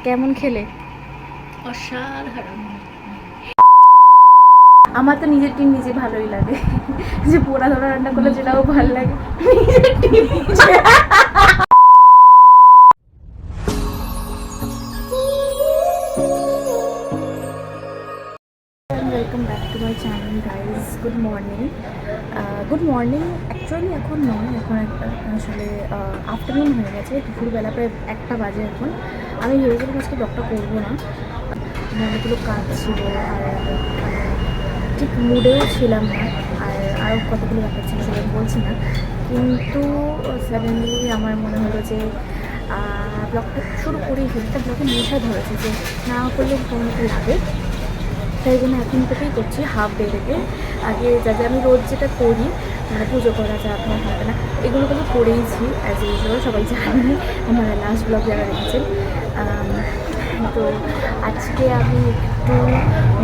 কেমন খেলে? অসাধারণ। আমার তো নিজের টিম নিজে ভালোই লাগে, যে পোড়া ধরা রান্না করলে যেটাও ভালো লাগে নিজের টিম নিজে। Welcome back to my channel guys. Good morning. Actually এখন নয়, এখন আসলে আফটারনুন হয়ে গেছে, দুপুরবেলা প্রায় 1টা বাজে এখন। আমি ভেবেছিলাম আজকে ব্লগটা করবো না, অনেকগুলো কাজ ছিল আর ঠিক মুডেও ছিলাম না, আর আরও কতগুলো ব্যাপার ছিল সেটা বলছি না, কিন্তু সাডেনলি আমার মনে হলো যে ব্লগটা শুরু করেই ফেলতে, ব্লগে নেশা ধরেছে যে না করলে কেমন একটা লাগে, তাই জন্য এখন থেকেই করছি হাফ ডে থেকে। আগে যা আমি রোজ যেটা করি, মানে পুজো করা যা আপনার হবে না, এগুলো কিন্তু করেইছি অ্যাজ ইউজুয়াল, সবাই জানি আমার লাস্ট ব্লগ যারা দেখেছেন। তো আজকে আমি একটু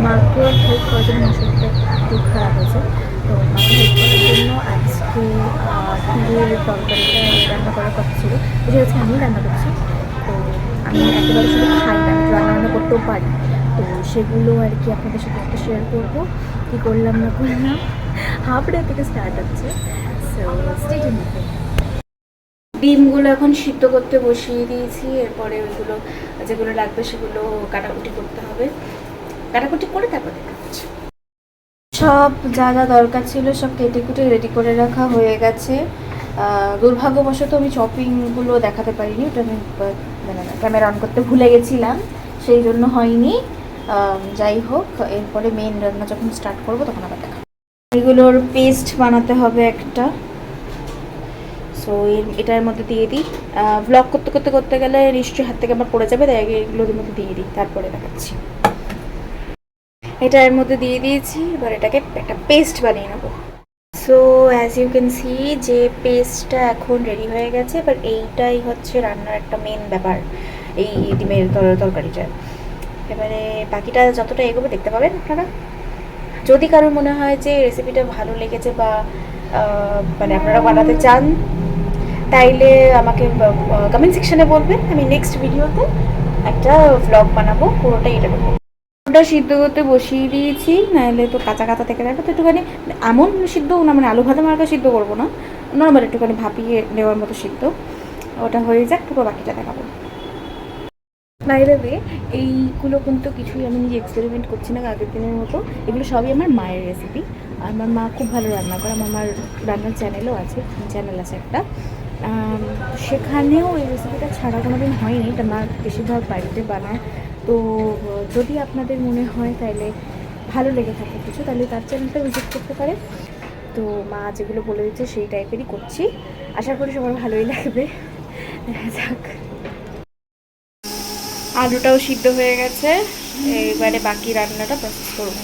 মাকে হেল্প করার জন্য, আমার শরীরটা একটু খারাপ হয়েছে, তো মাকে হেল্প করার জন্য আজকে তিলের তরকারিটা রান্না করার কথা ছিল, এটা হচ্ছে আমি রান্না করছি। তো আমি একেবারে শুধু খাই না, আমি রান্না করতেও পারি, তো সেগুলো আর কি আপনাদের সাথে একটা শেয়ার করবো, কী করলাম না করলাম। হাফ ডে থেকে স্টার্ট হচ্ছে, সো স্টে টিউনড। ডিমগুলো এখন সিদ্ধ করতে বসিয়ে দিয়েছি, এরপরে ওইগুলো যেগুলো লাগবে সেগুলো কাটাকুটি করতে হবে, কাটাকুটি করে তারপর দেখাচ্ছি। সব যা যা দরকার ছিল সব কেটে কুটে রেডি করে রাখা হয়ে গেছে। দুর্ভাগ্যবশত আমি চপিংগুলো দেখাতে পারিনি, ওটা আমি মানে ক্যামেরা অন করতে ভুলে গেছিলাম, সেই জন্য হয়নি। যাই হোক, এরপরে মেন রান্না যখন স্টার্ট করবো তখন আবার দেখা। এগুলোর পেস্ট বানাতে হবে একটা, সো এটার মধ্যে দিয়ে দিই। ব্লগ করতে গেলে নিশ্চয়ই হাত থেকে আমার পড়ে যাবে, তাই আগে এগুলোর মধ্যে দিয়ে দিই, তারপরে দেখাচ্ছি। এটা এর মধ্যে দিয়ে দিয়েছি, এবার এটাকে একটা পেস্ট বানিয়ে নেবো। So as you can see যে পেস্টটা এখন রেডি হয়ে গেছে, এবার এইটাই হচ্ছে রান্নার একটা মেন ব্যাপার, এই ডিমের তরকারিটা। এবারে বাকিটা যতটা এগোবে দেখতে পাবেন আপনারা। যদি কারোর মনে হয় যে রেসিপিটা ভালো লেগেছে বা মানে আপনারা বানাতে চান, তাইলে আমাকে কমেন্ট সেকশনে বলবেন, আমি নেক্সট ভিডিওতে একটা ভ্লগ বানাবো পুরোটাই এটা দেবো। ওটা সিদ্ধ করতে বসিয়ে দিয়েছি, নাহলে তো কাঁচা কাঁচা থেকে যাবে, তো একটুখানি এমন সিদ্ধও না, মানে আলু ভাজা মার্কা সিদ্ধ করবো না, নর্মাল একটুখানি ভাপিয়ে নেওয়ার মতো সিদ্ধ, ওটা হয়ে যাক, পুরো বাকিটা দেখাবো। বাইরে এইগুলো কিন্তু কিছুই আমি নিজে এক্সপেরিমেন্ট করছি না আগের দিনের মতো, এগুলো সবই আমার মায়ের রেসিপি। আমার মা খুব ভালো রান্না করে, আমার রান্নার চ্যানেলও আছে, চ্যানেল আছে একটা, সেখানেও এই রেসিপিটা ছাড়া কোনো দিন হয়নি, এটা মা বেশিরভাগ বাড়িতে বানায়। তো যদি আপনাদের মনে হয় তাহলে ভালো লেগে থাকে কিছু, তাহলে তার চ্যানেলটা ভিজিট করতে পারে। তো মা যেগুলো বলে দিচ্ছে সেই টাইপেরই করছি, আশা করি সবার ভালোই লাগবে, দেখা যাক। আলুটাও সিদ্ধ হয়ে গেছে, এবারে বাকি রান্নাটা প্রসেস করবো।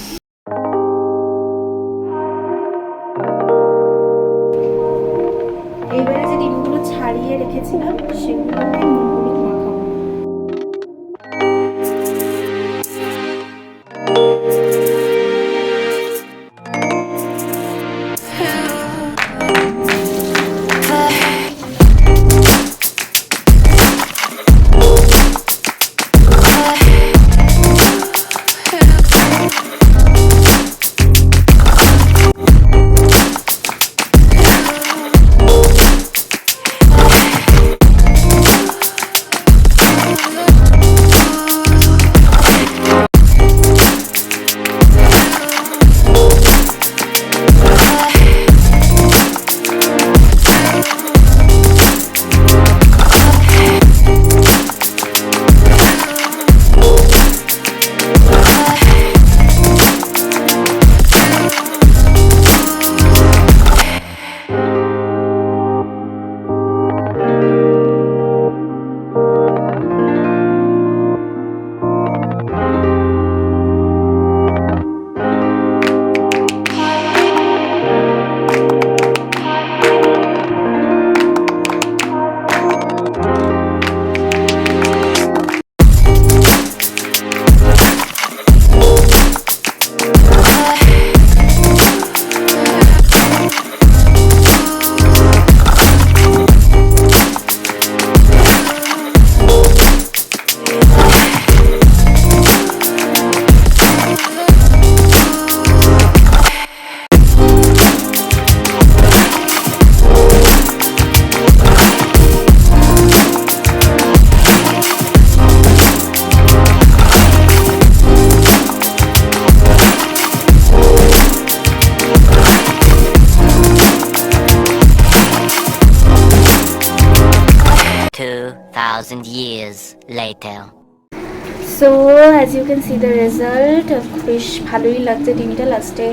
এইবারে যে ডিমগুলো ছাড়িয়ে রেখেছিলাম সেগুলোতে নুন হলুদ মাখাবো। 2,000 years later. So as you can see the result, বেশ ভালোই লাগছে। টিমিটা লাস্টে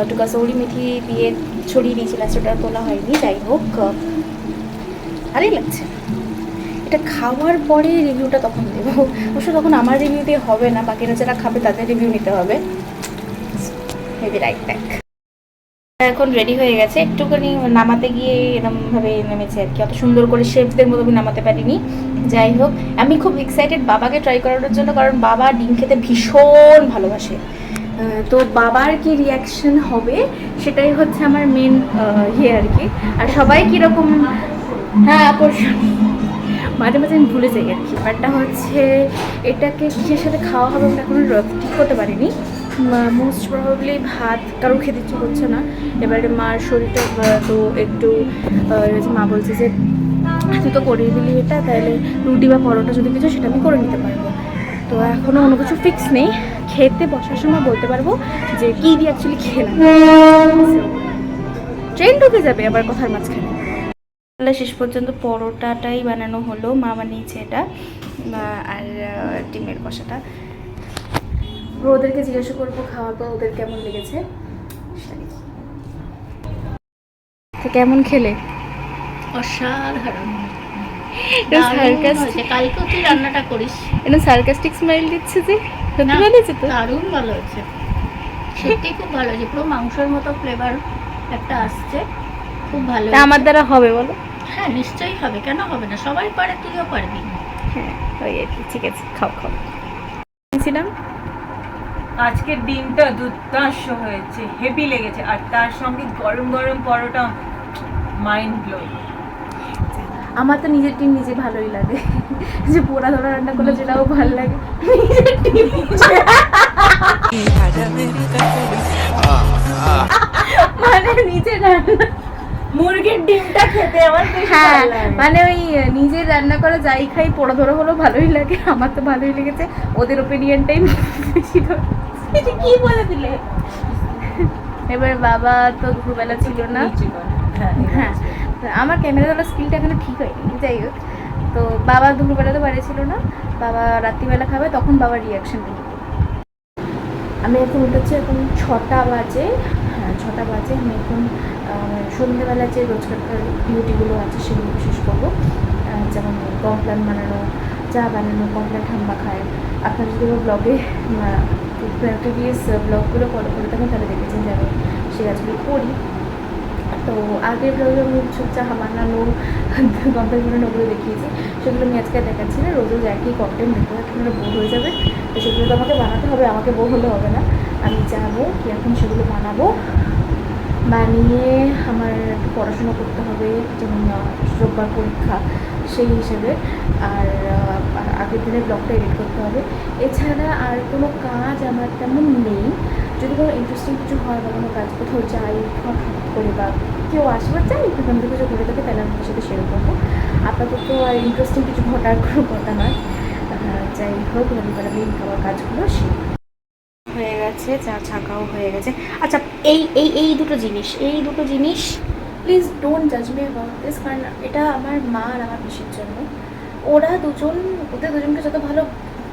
একটু কাসৌরি মেথি দিয়ে ছড়িয়ে দিয়েছি, লাস্টে ওটা তোলা হয়নি। যাই হোক, ভালোই লাগছে। এটা খাওয়ার পরে রিভিউটা তখন দেবো। অবশ্য তখন আমার রিভিউ দিয়ে হবে না, বাকিরা যারা খাবে তাদের রিভিউ নিতে হবে। Maybe right back. এখন রেডি হয়ে গেছে, একটুখানি নামাতে গিয়ে এরকমভাবে নেমেছে আর কি, অত সুন্দর করে শেফদের মতো আমি নামাতে পারিনি। যাই হোক, আমি খুব এক্সাইটেড বাবাকে ট্রাই করানোর জন্য, কারণ বাবা ডিম খেতে ভীষণ ভালোবাসে। তো বাবার কি রিয়াকশন হবে সেটাই হচ্ছে আমার মেন ইয়ে আর কি। আর সবাই কীরকম, হ্যাঁ আকর্ষণ, মাঝে মাঝে আমি ভুলে যাই আর কি। ব্যাপারটা হচ্ছে এটাকে কিসের সাথে খাওয়া হবে আমরা এখনো ঠিক করতে পারিনি। মোস্ট প্রবাবলি ভাত, কারো খেতে ইচ্ছে করছে না। এবারে মার শরীরটা তো একটু মা বলছে যে তুই তো করিয়ে দিলি এটা, তাহলে রুটি বা পরোটা যদি কিছু সেটা আমি করে নিতে পারবো। তো এখনও কোনো কিছু ফিক্স নেই, খেতে বসার সময় বলতে পারবো যে কী দিয়ে অ্যাকচুয়ালি খেলাম। ট্রেন ঢুকে যাবে আবার কথার মাঝখানে। তাহলে শেষ পর্যন্ত পরোটাটাই বানানো হলো, মা বানিয়েছে এটা, আর ডিমের কষাটা। ওদেরকে জিজ্ঞাসা করবো খাওয়ার পর ওদের কেমন লেগেছে। তো কেমন খেলে? অসাধারণ। সার্কাস্টিক, কালকেও তুই রান্নাটা করিস। এটা সার্কাস্টিক স্মাইল দিচ্ছে যে, সত্যি না, ভালো হয়েছে তো? দারুণ ভালো হয়েছে, সত্যি খুব ভালো হয়েছে। পুরো মাংসের মতো ফ্লেভার একটা আসছে, খুব ভালো তা আমার দ্বারা হবে বলো? হ্যাঁ নিশ্চয়ই হবে, কেন হবে না, সবাই পারে, তুইও পারবি। হ্যাঁ ওই আর কি, ঠিক আছে, খাও খাও। ছিলাম আজকের ডিমটা দুর্দান্ত হয়েছে, হেভি লেগেছে, আর তার সঙ্গে গরম গরম পরোটা, মাইন্ড ব্লোয়িং। আমার তো নিজের টিম নিজে ভালোই লাগে, যে পোড়া ধরা রান্না করলে যেটাও ভালো লাগে নিজের টিম মানে নিজের রান্না, মুরগির ডিমটা খেতে আমার বেশি হ্যাঁ ভালো লাগে। মানে ওই নিজে রান্না করা যাই খাই পোড়া ধরা হলো ভালোই লাগে। আমার তো ভালোই লেগেছে, ওদের ওপিনিয়নটাই বেশি কি বলে দিলে। এবার বাবা তো দুপুরবেলা ছিল না, হ্যাঁ আমার ক্যামেরা ধরার স্কিলটা এখনো ঠিক হয়নি। যাই হোক, তো বাবা দুপুরবেলা তো বাড়ি ছিল না, বাবা রাত্রিবেলা খাবে, তখন বাবার রিয়াকশন নেই। আমি এখন উঠেছি, এখন 6টা বাজে, হ্যাঁ 6টা বাজে। আমি এখন সন্ধ্যেবেলা যে রোজকার ডিউটিগুলো আছে সেগুলো শেষ করবো, যেমন কমপ্লেন বানানো, চা বানানো, কমপ্লেন ঠাম্মা খায়। আপনারা যদি আমার ব্লগে প্রিভিয়াস ব্লগগুলো ফলো করে থাকেন তাহলে দেখেছেন যে আমি সেই কাজগুলো করি। তো আগের ব্লগে আমি চা বানানো, কমপ্লেন বানানো ওগুলো দেখিয়েছি, সেগুলো আমি আজকে দেখাচ্ছি না। রোজ রোজ একই কমপ্লেন দেখতে আপনারা বোর হয়ে যাবে, তো সেগুলো তো আমাকে বানাতে হবে, আমাকে বোর হলে হবে না। আমি যাবো কি এখন সেগুলো বানাবো, বানিয়ে আমার একটু পড়াশোনা করতে হবে, যেমন রোববার পরীক্ষা সেই হিসেবে, আর আগের দিনের ব্লগটা এডিট করতে হবে। এছাড়া আর কোনো কাজ আমার তেমন নেই। যদি কোনো ইন্টারেস্টিং কিছু হয় বা কোনো কাজ কোথাও যাই হঠাৎ করে, বা কেউ আসবার চাই একটু বন্ধু কিছু করে থাকে, তাহলে আমার সাথে শেয়ার করবো। আপাতত আর ইন্টারেস্টিং কিছু ঘটার কোনো কথা নয়। যাই হোক, রবিবার আমি আমার কাজগুলো হয়ে গেছে, চা ছাকাও হয়ে গেছে। আচ্ছা এই এই এই দুটো জিনিস প্লিজ ডোন্ট জাজ মি অ্যাবাউট দিস, কারণ এটা আমার মা আর আমার পিসির জন্য। ওদের দুজনকে যত ভালো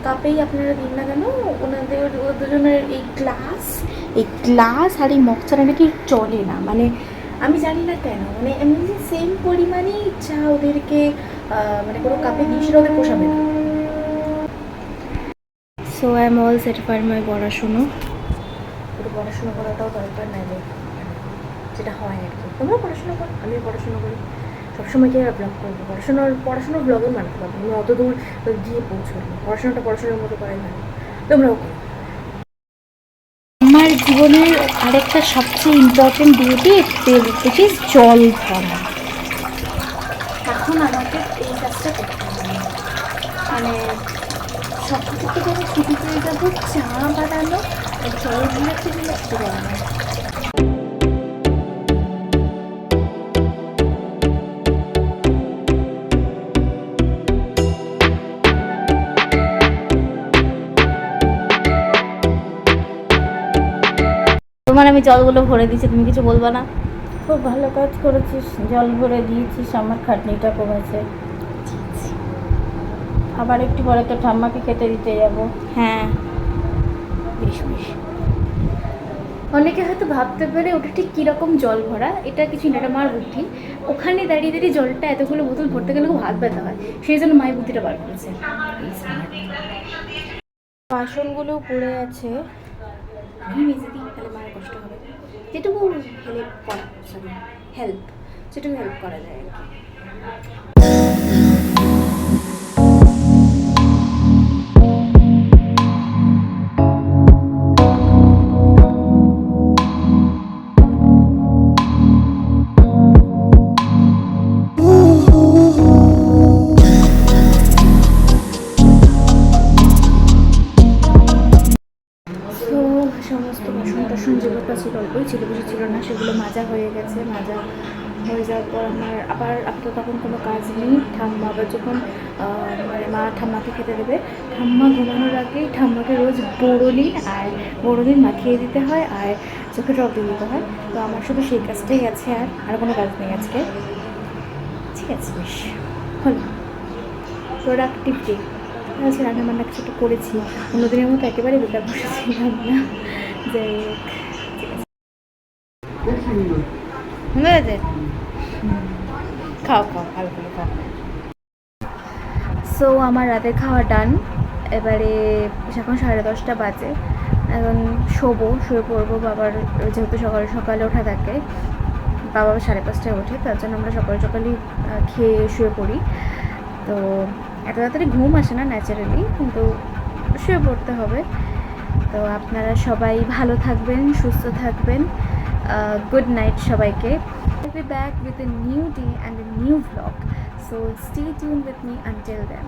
কাপেই আপনারা দিন না কেন, ওদের দুজনের এই গ্লাস আর এই মগচাটা নাকি চলে না, মানে আমি জানি না কেন, মানে এমনি সেম পরিমাণেই চা ওদেরকে মানে কোনো কাপে দিয়ে সেটা ওদের পোষাবে না। So I am all set for my পড়াশুনো। একটু পড়াশুনো করাটাও দরকার, নাইলে যেটা হয় আর কি। তোমরা পড়াশোনা করো, আমিও পড়াশোনা করি, সবসময় কি ব্লগ করবো? পড়াশোনার ব্লগে মানতে পারবো, আমি অত দূর গিয়ে পৌঁছবো। পড়াশোনার মতো করাই ভালো, তোমরাও করো। আমার জীবনের আরেকটা সবচেয়ে ইম্পর্টেন্ট ডিউটি, ইট ইজ জল ভরা। এখন আমাকে এই কাজটা করতে হবে, মানে সব কিছু থেকে আমি ছুটি পেয়ে যাবো, চা বানানো আর জল ভরাতে গেলে ছুটি বানানো। তোমার আমি জলগুলো ভরে দিয়েছি, তুমি কিছু বলবা না? খুব ভালো কাজ করেছিস, জল ভরে দিয়েছিস, আমার খাটনিটা কমেছে। আবার একটু পরে তো ঠাম্মাকে খেতে দিতে যাব। হ্যাঁ বেশ বেশ। অনেকে হয়তো ভাবতে পারে ওটা ঠিক কীরকম জল ভরা, এটা কিছু না, এটা মার বুদ্ধি। ওখানে দাঁড়িয়ে দাঁড়িয়ে জলটা এতগুলো বোতল ভরতে গেলে খুব হাত ব্যথা হয়, সেই জন্য মায়ের বুদ্ধিটা বার করেছে। বাসনগুলো পড়ে আছে, আমি মেজে দিই, তাহলে মায়ের কষ্ট হবে। যেটুকু যেটুকু হেল্প করা যায় আর কি। তো সমস্ত বাসন টাসন যেগুলো ছিল অল্পই ছিল, বেশি ছিল না, সেগুলো মাজা হয়ে গেছে। মাজা হয়ে যাওয়ার পর আমার আবার তখন কোনো কাজ নেই। ঠাম্মা আবার যখন মানে মা ঠাম্মাকে খেতে দেবে, ঠাম্মা ঘুমানোর আগেই ঠাম্মাকে রোজ বোরোলিন মাখিয়ে দিতে হয় আর চোখে ড্রপ দিয়ে দিতে হয়। তো আমার শুধু সেই কাজটাই আছে, আর কোনো কাজ নেই আজকে। ঠিক আছে, বেশ হলো প্রোডাক্টিভ ডে। আজকে রান্নাবান্না কিছু একটু করেছি, অন্যদিনের মতো একেবারে বেকার বসেছিলাম না। যাই হোক, ঠিক আছে, খাও ভালো করে খাও। সো আমার রাতের খাওয়া ডান। এবারে এখন 10:30 বাজে, এখন শুয়ে পড়বো। বাবার যেহেতু সকালে ওঠা থাকে, বাবা 5:30টায় ওঠে, তার জন্য আমরা সকালেই খেয়ে শুয়ে পড়ি। তো এত তাড়াতাড়ি ঘুম আসে না ন্যাচারালি, কিন্তু শুয়ে পড়তে হবে। তো আপনারা সবাই ভালো থাকবেন, সুস্থ থাকবেন। গুড নাইট সবাইকে। I'll be back with a new day and a new vlog. So stay tuned with me until then.